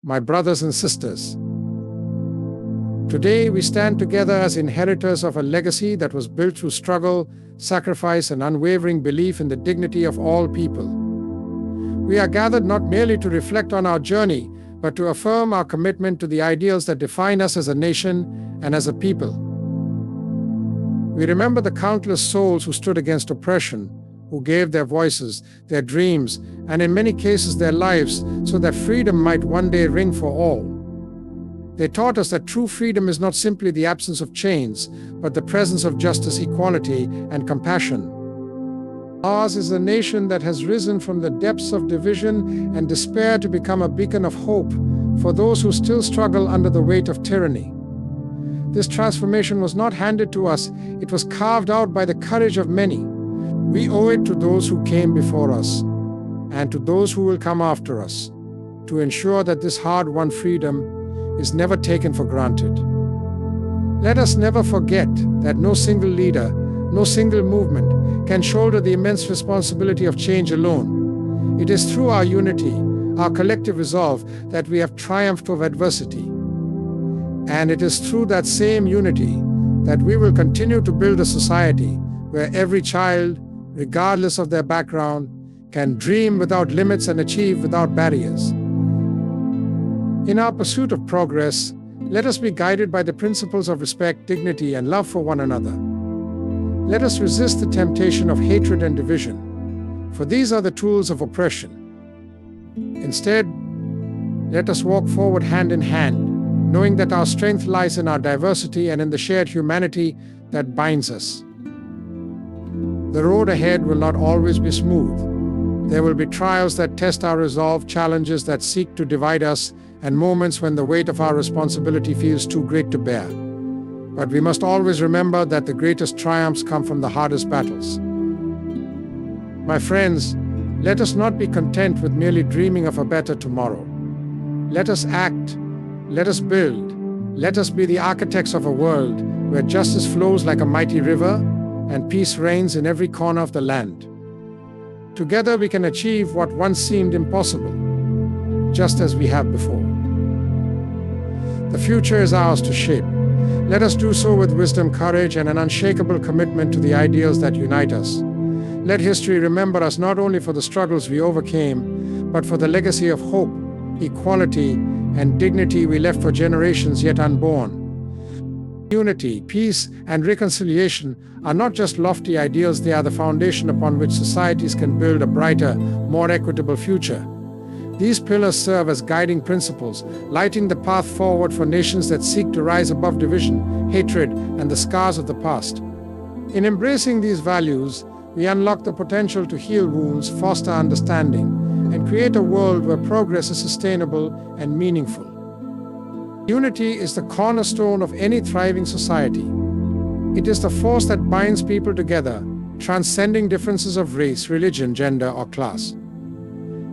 my brothers and sisters. Today, we stand together as inheritors of a legacy that was built through struggle, sacrifice, and unwavering belief in the dignity of all people. We are gathered not merely to reflect on our journey, but to affirm our commitment to the ideals that define us as a nation and as a people. We remember the countless souls who stood against oppression, who gave their voices, their dreams, and in many cases their lives, so that freedom might one day ring for all. They taught us that true freedom is not simply the absence of chains, but the presence of justice, equality, and compassion. Ours is a nation that has risen from the depths of division and despair to become a beacon of hope for those who still struggle under the weight of tyranny. This transformation was not handed to us, it was carved out by the courage of many. We owe it to those who came before us, and to those who will come after us, to ensure that this hard-won freedom is never taken for granted. Let us never forget that no single leader, no single movement can shoulder the immense responsibility of change alone. It is through our unity, our collective resolve, that we have triumphed over adversity. And it is through that same unity that we will continue to build a society where every child, regardless of their background, can dream without limits and achieve without barriers. In our pursuit of progress, let us be guided by the principles of respect, dignity, and love for one another. Let us resist the temptation of hatred and division, for these are the tools of oppression. Instead, let us walk forward hand in hand, knowing that our strength lies in our diversity and in the shared humanity that binds us. The road ahead will not always be smooth. There will be trials that test our resolve, challenges that seek to divide us, and moments when the weight of our responsibility feels too great to bear. But we must always remember that the greatest triumphs come from the hardest battles. My friends, let us not be content with merely dreaming of a better tomorrow. Let us act, let us build, let us be the architects of a world where justice flows like a mighty river and peace reigns in every corner of the land. Together we can achieve what once seemed impossible, just as we have before. The future is ours to shape. Let us do so with wisdom, courage, and an unshakable commitment to the ideals that unite us. Let history remember us not only for the struggles we overcame, but for the legacy of hope, equality, and dignity we left for generations yet unborn. Unity, peace, and reconciliation are not just lofty ideals, they are the foundation upon which societies can build a brighter, more equitable future. These pillars serve as guiding principles, lighting the path forward for nations that seek to rise above division, hatred, and the scars of the past. In embracing these values, we unlock the potential to heal wounds, foster understanding, and create a world where progress is sustainable and meaningful. Unity is the cornerstone of any thriving society. It is the force that binds people together, transcending differences of race, religion, gender, or class.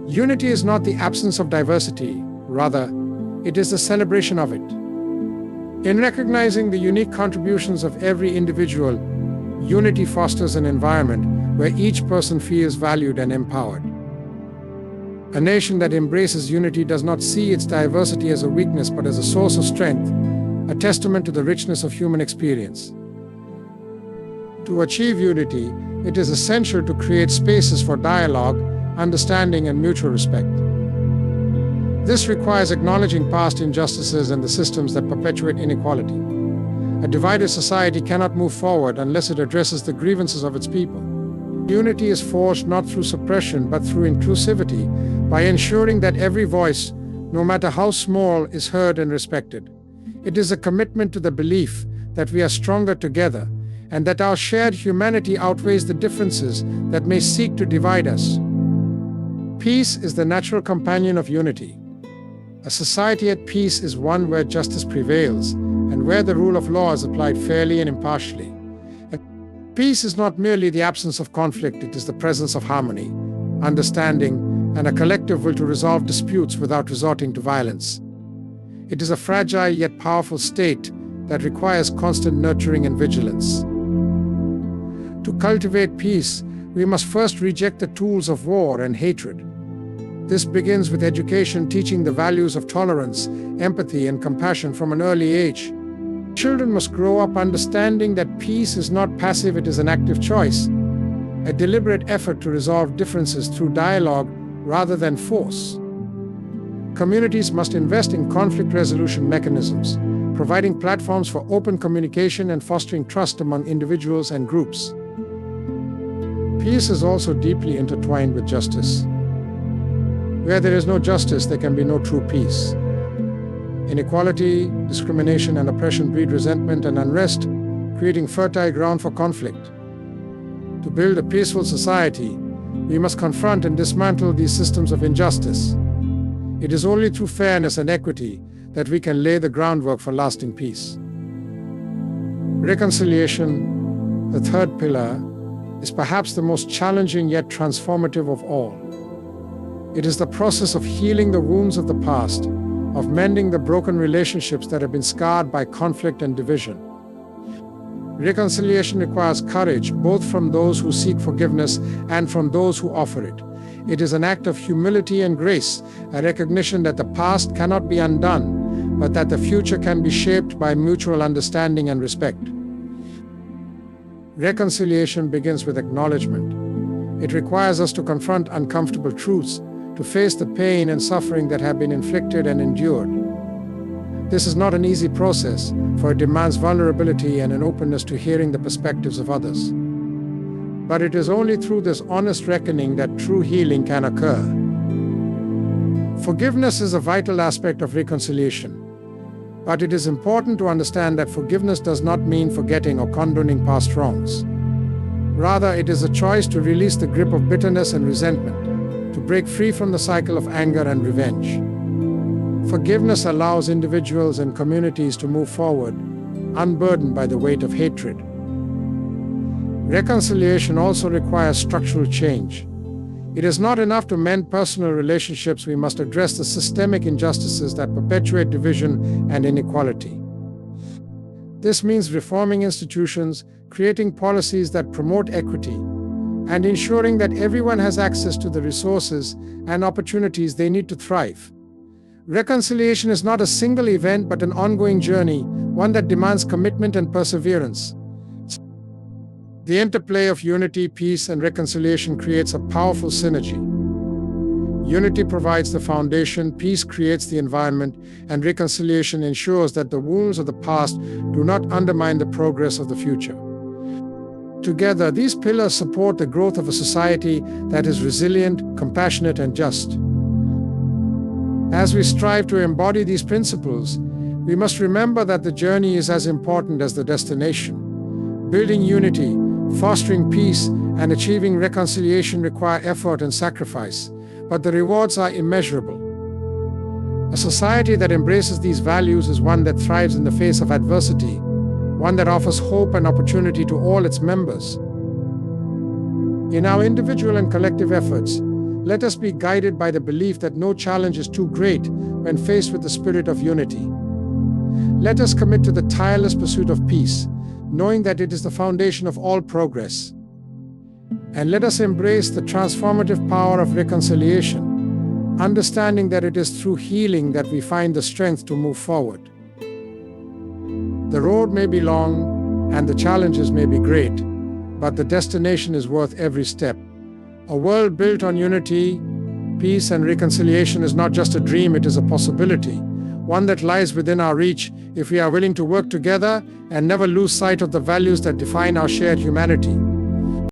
Unity is not the absence of diversity, rather, it is the celebration of it. In recognizing the unique contributions of every individual, unity fosters an environment where each person feels valued and empowered. A nation that embraces unity does not see its diversity as a weakness but as a source of strength, a testament to the richness of human experience. To achieve unity, it is essential to create spaces for dialogue, understanding, and mutual respect. This requires acknowledging past injustices and the systems that perpetuate inequality. A divided society cannot move forward unless it addresses the grievances of its people. Unity is forged not through suppression but through inclusivity, by ensuring that every voice, no matter how small, is heard and respected. It is a commitment to the belief that we are stronger together and that our shared humanity outweighs the differences that may seek to divide us. Peace is the natural companion of unity. A society at peace is one where justice prevails and where the rule of law is applied fairly and impartially. Peace is not merely the absence of conflict, it is the presence of harmony, understanding, and a collective will to resolve disputes without resorting to violence. It is a fragile yet powerful state that requires constant nurturing and vigilance. To cultivate peace, we must first reject the tools of war and hatred. This begins with education teaching the values of tolerance, empathy, and compassion from an early age. Children must grow up understanding that peace is not passive, it is an active choice, a deliberate effort to resolve differences through dialogue rather than force. Communities must invest in conflict resolution mechanisms, providing platforms for open communication and fostering trust among individuals and groups. Peace is also deeply intertwined with justice. Where there is no justice, there can be no true peace. Inequality, discrimination, and oppression breed resentment and unrest, creating fertile ground for conflict. To build a peaceful society, we must confront and dismantle these systems of injustice. It is only through fairness and equity that we can lay the groundwork for lasting peace. Reconciliation, the third pillar, is perhaps the most challenging yet transformative of all. It is the process of healing the wounds of the past, of mending the broken relationships that have been scarred by conflict and division. Reconciliation requires courage, both from those who seek forgiveness and from those who offer it. It is an act of humility and grace, a recognition that the past cannot be undone, but that the future can be shaped by mutual understanding and respect. Reconciliation begins with acknowledgement. It requires us to confront uncomfortable truths, to face the pain and suffering that have been inflicted and endured. This is not an easy process, for it demands vulnerability and an openness to hearing the perspectives of others. But it is only through this honest reckoning that true healing can occur. Forgiveness is a vital aspect of reconciliation. But it is important to understand that forgiveness does not mean forgetting or condoning past wrongs. Rather, it is a choice to release the grip of bitterness and resentment, to break free from the cycle of anger and revenge. Forgiveness allows individuals and communities to move forward, unburdened by the weight of hatred. Reconciliation also requires structural change. It is not enough to mend personal relationships, we must address the systemic injustices that perpetuate division and inequality. This means reforming institutions, creating policies that promote equity, and ensuring that everyone has access to the resources and opportunities they need to thrive. Reconciliation is not a single event but an ongoing journey, one that demands commitment and perseverance. The interplay of unity, peace, and reconciliation creates a powerful synergy. Unity provides the foundation, peace creates the environment, and reconciliation ensures that the wounds of the past do not undermine the progress of the future. Together, these pillars support the growth of a society that is resilient, compassionate, and just. As we strive to embody these principles, we must remember that the journey is as important as the destination. Building unity, fostering peace, and achieving reconciliation require effort and sacrifice, but the rewards are immeasurable. A society that embraces these values is one that thrives in the face of adversity, one that offers hope and opportunity to all its members. In our individual and collective efforts, let us be guided by the belief that no challenge is too great when faced with the spirit of unity. Let us commit to the tireless pursuit of peace, knowing that it is the foundation of all progress. And let us embrace the transformative power of reconciliation, understanding that it is through healing that we find the strength to move forward. The road may be long and the challenges may be great, but the destination is worth every step. A world built on unity, peace, and reconciliation is not just a dream, it is a possibility, one that lies within our reach if we are willing to work together and never lose sight of the values that define our shared humanity.